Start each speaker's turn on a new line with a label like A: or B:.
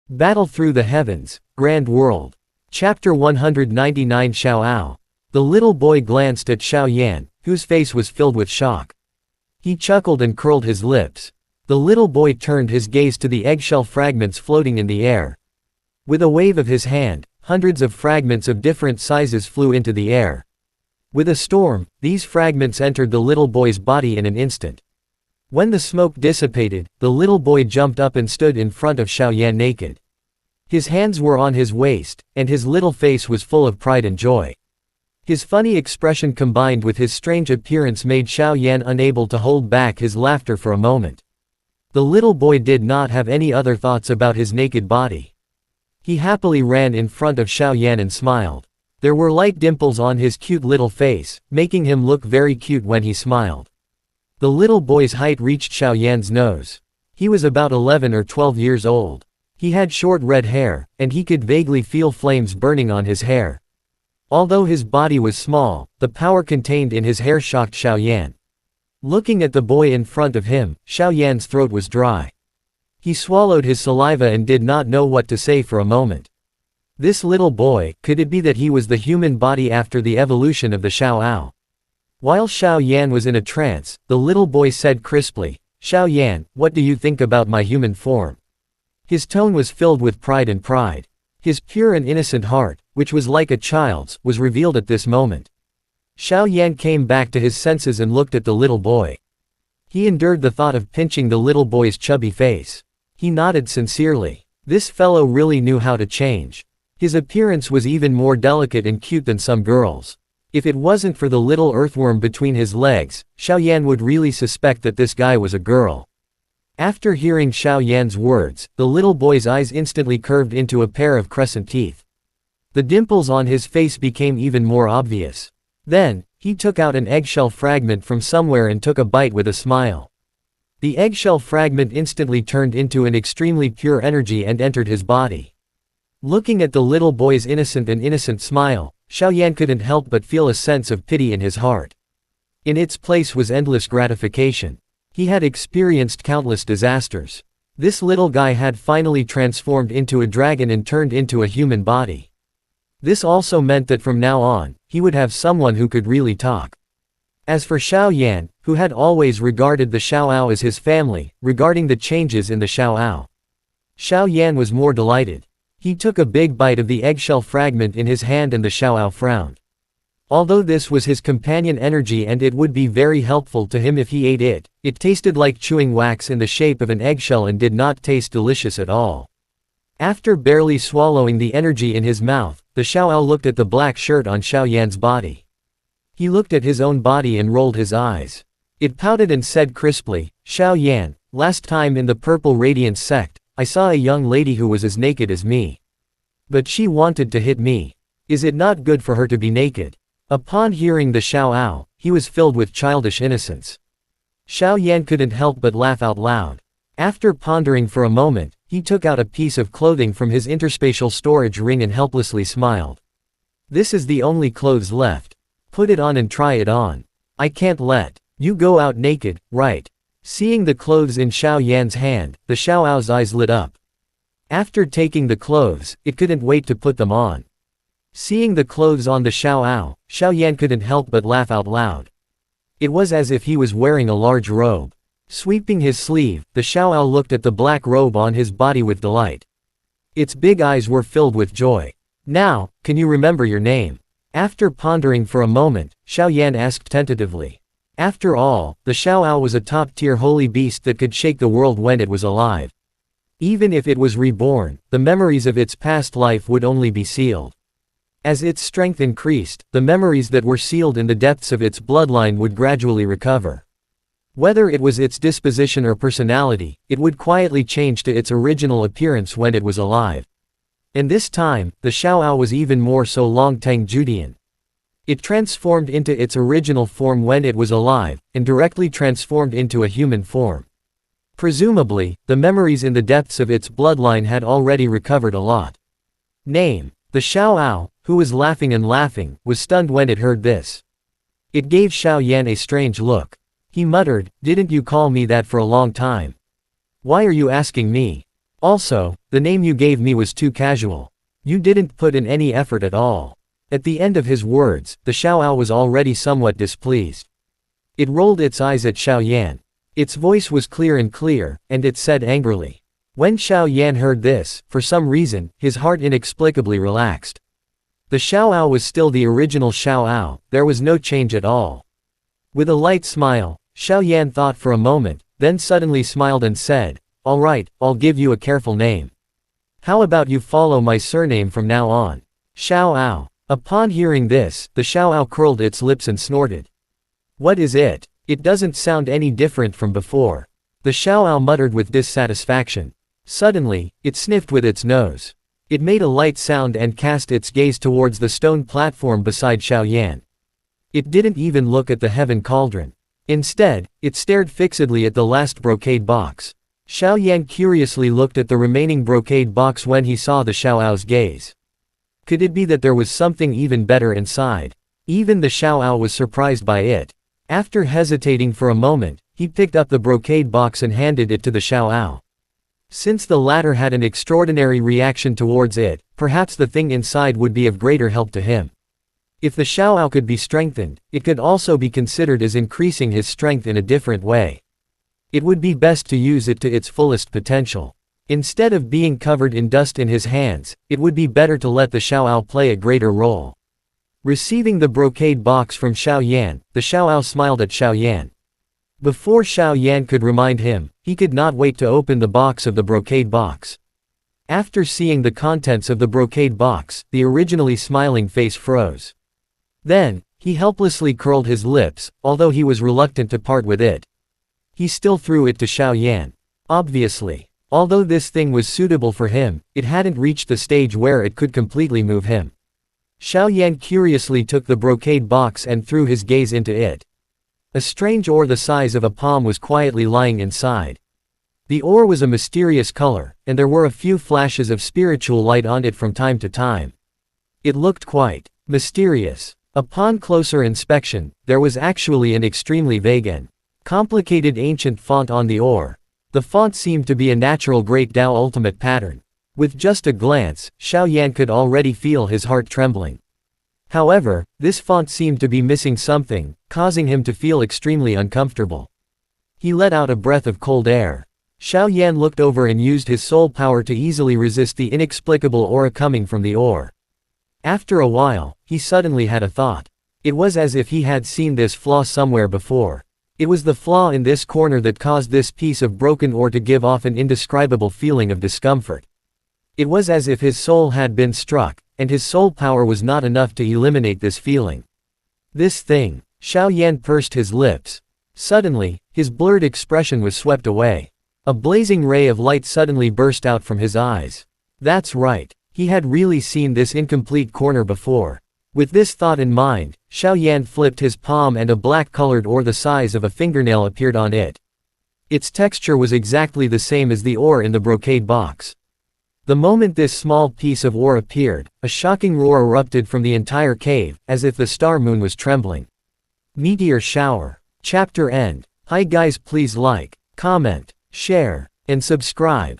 A: Battle through the heavens, grand world. Chapter 199 Xiao Ao. The little boy glanced at Xiao Yan, whose face was filled with shock. He chuckled and curled his lips. The little boy turned his gaze to the eggshell fragments floating in the air. With a wave of his hand, hundreds of fragments of different sizes flew into the air. With a storm, these fragments entered the little boy's body in an instant. When the smoke dissipated, the little boy jumped up and stood in front of Xiao Yan naked. His hands were on his waist, and his little face was full of pride and joy. His funny expression combined with his strange appearance made Xiao Yan unable to hold back his laughter for a moment. The little boy did not have any other thoughts about his naked body. He happily ran in front of Xiao Yan and smiled. There were light dimples on his cute little face, making him look very cute when he smiled. The little boy's height reached Xiao Yan's nose. He was about 11 or 12 years old. He had short red hair, and he could vaguely feel flames burning on his hair. Although his body was small, the power contained in his hair shocked Xiao Yan. Looking at the boy in front of him, Xiao Yan's throat was dry. He swallowed his saliva and did not know what to say for a moment. This little boy, could it be that he was the human body after the evolution of the Xiao Ao? While Xiao Yan was in a trance, the little boy said crisply, "Xiao Yan, what do you think about my human form?" His tone was filled with pride and pride. His pure and innocent heart, which was like a child's, was revealed at this moment. Xiao Yan came back to his senses and looked at the little boy. He endured the thought of pinching the little boy's chubby face. He nodded sincerely. This fellow really knew how to change. His appearance was even more delicate and cute than some girls. If it wasn't for the little earthworm between his legs, Xiao Yan would really suspect that this guy was a girl. After hearing Xiao Yan's words, the little boy's eyes instantly curved into a pair of crescent teeth. The dimples on his face became even more obvious. Then, he took out an eggshell fragment from somewhere and took a bite with a smile. The eggshell fragment instantly turned into an extremely pure energy and entered his body. Looking at the little boy's innocent smile, Xiao Yan couldn't help but feel a sense of pity in his heart. In its place was endless gratification. He had experienced countless disasters. This little guy had finally transformed into a dragon and turned into a human body. This also meant that from now on, he would have someone who could really talk. As for Xiao Yan, who had always regarded the Xiao Ao as his family, regarding the changes in the Xiao Ao, Xiao Yan was more delighted. He took a big bite of the eggshell fragment in his hand and the Xiao Ao frowned. Although this was his companion energy and it would be very helpful to him if he ate it, it tasted like chewing wax in the shape of an eggshell and did not taste delicious at all. After barely swallowing the energy in his mouth, the Xiao Ao looked at the black shirt on Xiao Yan's body. He looked at his own body and rolled his eyes. It pouted and said crisply, "Xiao Yan, last time in the Purple Radiance sect, I saw a young lady who was as naked as me. But she wanted to hit me. Is it not good for her to be naked?" Upon hearing the Xiao Ao, he was filled with childish innocence. Xiao Yan couldn't help but laugh out loud. After pondering for a moment, he took out a piece of clothing from his interspatial storage ring and helplessly smiled. "This is the only clothes left. Put it on and try it on. I can't let you go out naked, right?" Seeing the clothes in Xiao Yan's hand, the Xiao Ao's eyes lit up. After taking the clothes, it couldn't wait to put them on. Seeing the clothes on the Xiao Ao, Xiao Yan couldn't help but laugh out loud. It was as if he was wearing a large robe. Sweeping his sleeve, the Xiao Ao looked at the black robe on his body with delight. Its big eyes were filled with joy. "Now, can you remember your name?" After pondering for a moment, Xiao Yan asked tentatively. After all, the Xiao Ao was a top-tier holy beast that could shake the world when it was alive. Even if it was reborn, the memories of its past life would only be sealed. As its strength increased, the memories that were sealed in the depths of its bloodline would gradually recover. Whether it was its disposition or personality, it would quietly change to its original appearance when it was alive. And this time, the Xiao Ao was even more so Longtang Judian. It transformed into its original form when it was alive, and directly transformed into a human form. Presumably, the memories in the depths of its bloodline had already recovered a lot. Name. The Xiao Ao, who was laughing and laughing, was stunned when it heard this. It gave Xiao Yan a strange look. He muttered, "Didn't you call me that for a long time? Why are you asking me?" Also, the name you gave me was too casual. You didn't put in any effort at all." At the end of his words, the Xiaoao was already somewhat displeased. It rolled its eyes at Xiao Yan. Its voice was clear, and it said angrily. When Xiao Yan heard this, for some reason, his heart inexplicably relaxed. The Xiaoao was still the original Xiaoao, there was no change at all. With a light smile, Xiao Yan thought for a moment, then suddenly smiled and said, "All right, I'll give you a careful name. How about you follow my surname from now on? Xiaoao." Upon hearing this, the Xiaoao curled its lips and snorted. "What is it? It doesn't sound any different from before." The Xiaoao muttered with dissatisfaction. Suddenly, it sniffed with its nose. It made a light sound and cast its gaze towards the stone platform beside Xiao Yan. It didn't even look at the heaven cauldron. Instead, it stared fixedly at the last brocade box. Xiao Yan curiously looked at the remaining brocade box when he saw the Xiaoao's gaze. Could it be that there was something even better inside? Even the Xiaoao was surprised by it. After hesitating for a moment, he picked up the brocade box and handed it to the Xiaoao. Since the latter had an extraordinary reaction towards it, perhaps the thing inside would be of greater help to him. If the Xiaoao could be strengthened, it could also be considered as increasing his strength in a different way. It would be best to use it to its fullest potential. Instead of being covered in dust in his hands, it would be better to let the Xiaoao play a greater role. Receiving the brocade box from Xiao Yan, the Xiaoao smiled at Xiao Yan. Before Xiao Yan could remind him, he could not wait to open the box of the brocade box. After seeing the contents of the brocade box, the originally smiling face froze. Then, he helplessly curled his lips, although he was reluctant to part with it. He still threw it to Xiao Yan. Obviously, although this thing was suitable for him, it hadn't reached the stage where it could completely move him. Xiao Yan curiously took the brocade box and threw his gaze into it. A strange ore the size of a palm was quietly lying inside. The ore was a mysterious color, and there were a few flashes of spiritual light on it from time to time. It looked quite mysterious. Upon closer inspection, there was actually an extremely vague and complicated ancient font on the ore. The font seemed to be a natural Great Tao ultimate pattern. With just a glance, Xiao Yan could already feel his heart trembling. However, this font seemed to be missing something, causing him to feel extremely uncomfortable. He let out a breath of cold air. Xiao Yan looked over and used his soul power to easily resist the inexplicable aura coming from the ore. After a while, he suddenly had a thought. It was as if he had seen this flaw somewhere before. It was the flaw in this corner that caused this piece of broken ore to give off an indescribable feeling of discomfort. It was as if his soul had been struck, and his soul power was not enough to eliminate this feeling. This thing. Xiao Yan pursed his lips. Suddenly, his blurred expression was swept away. A blazing ray of light suddenly burst out from his eyes. That's right. He had really seen this incomplete corner before. With this thought in mind, Xiao Yan flipped his palm and a black-colored ore the size of a fingernail appeared on it. Its texture was exactly the same as the ore in the brocade box. The moment this small piece of ore appeared, a shocking roar erupted from the entire cave, as if the star moon was trembling. Meteor shower. Chapter end. Hi guys, please like, comment, share, and subscribe.